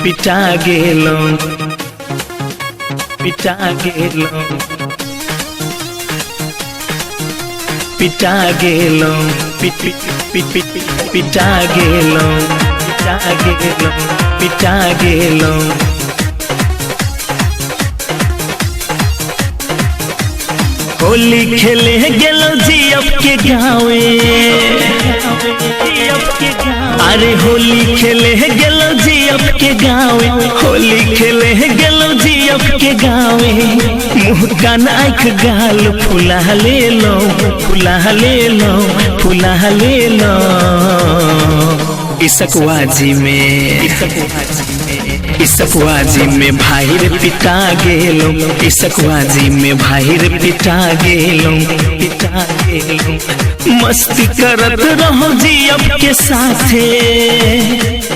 पिटा गेलो पिटा गेलो पिटा गेलो पिटा गेलो पिटा गेलो पिटा गेलो होली खेले गेलो जियप के गावे अरे होली खेले गेलो जियप के गावे होली खेले गेलो जियप के गावे मुँह कान आँख गाल फुला ले लो फुला ले लो फुला ले लो इसकवाजी में भाई रे पिटा गेलो इसकवाजी में भाई रे पिटा गेलो मस्ती करत रहो जियप के साथे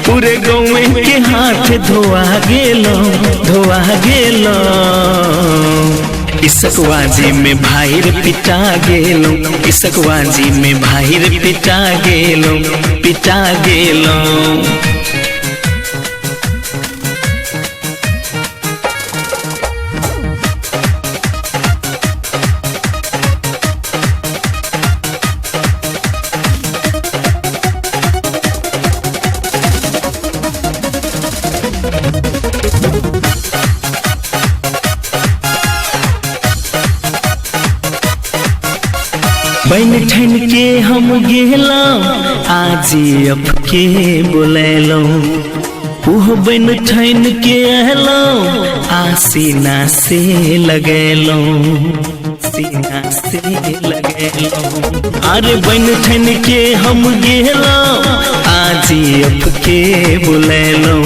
पूरे गाँव के हाथ धोआ गेलो इसकवाजी में भाई रे पिटा गेलो इसकवाजी में भाई रे पिटा गेलो बन ठन के हम गेलो आजी अब के बोलेलो ओह बन ठन के अहलो आसीना से लगेलो सीना से लगेलो अरे बन ठन के हम गेलो आजी अब के बोलेलो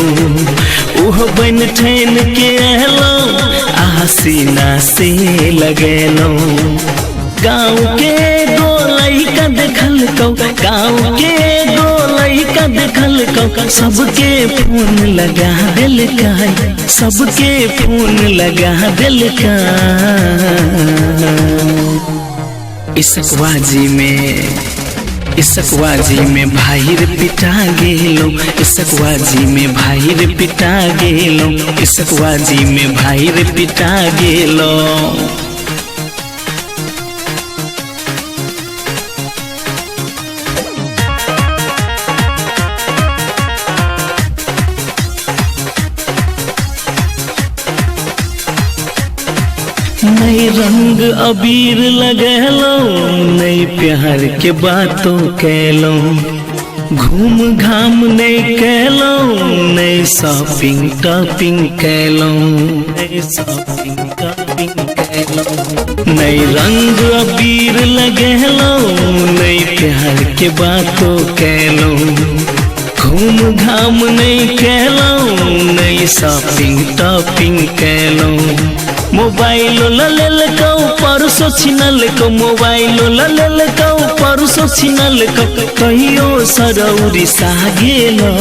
ओह बन ठन के अहलो आसीना से लगेलो गाँव के गोलाई का देखल कौ गाँव के गोलाई का देखल कौ सबके फोन लगा दिल का सबके फोन लगा दिल का इसकवाजी में भाई रे पिटा गेलो इसकवाजी में भाई रे पिटा गेलो इसकवाजी में भाई रे पिटा गेलो नई रंग अबीर लगेलो नई प्यार के बातों कहलो घूम घाम नहीं कहलो नई शॉपिंग टॉपिंग कहलो नई शॉपिंग टॉपिंग कहलो नई रंग अबीर लगेलो नई प्यार के बातों कहलो घूम घाम नहीं कहलो नई शॉपिंग टॉपिंग कहलो मोबाइल लल को परसो छिनल को मोबाइल लल को परसो छिनल को कहियो सरौरी सागेलो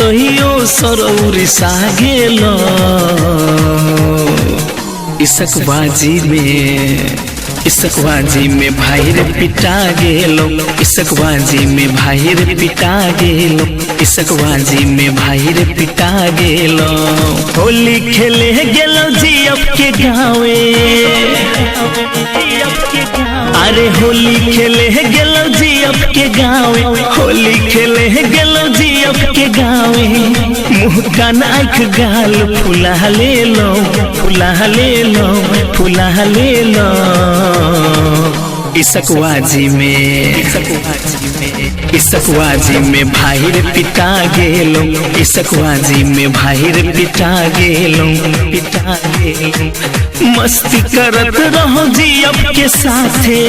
कहियो सरौरी सागेलो इसकवाजी में भाई रे पिटा गेलो इसकवाजी में भाई रे पिटा गेलो इसकवाजी में भाई रे पिटा गेलो होली खेले गेलो जियप के गावे अरे होली खेले गेलो जियप के गावे होली खेले गेलो जियप के गावे मुँह कान आँख गाल फुला ले लो फुला ले लो इसकवाजी में भाई रे पिटा गेलो इसकवाजी में भाई रे पिटा गेलो मस्ती करत रहो जियप के साथे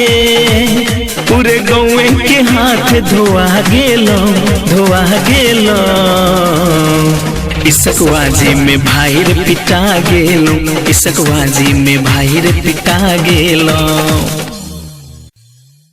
पूरे गाँव के हाथ धोआ गेलो इसकवाजी में भाई रे पिटा गेलो इसकवाजी में भाई रे पिटा गेलो।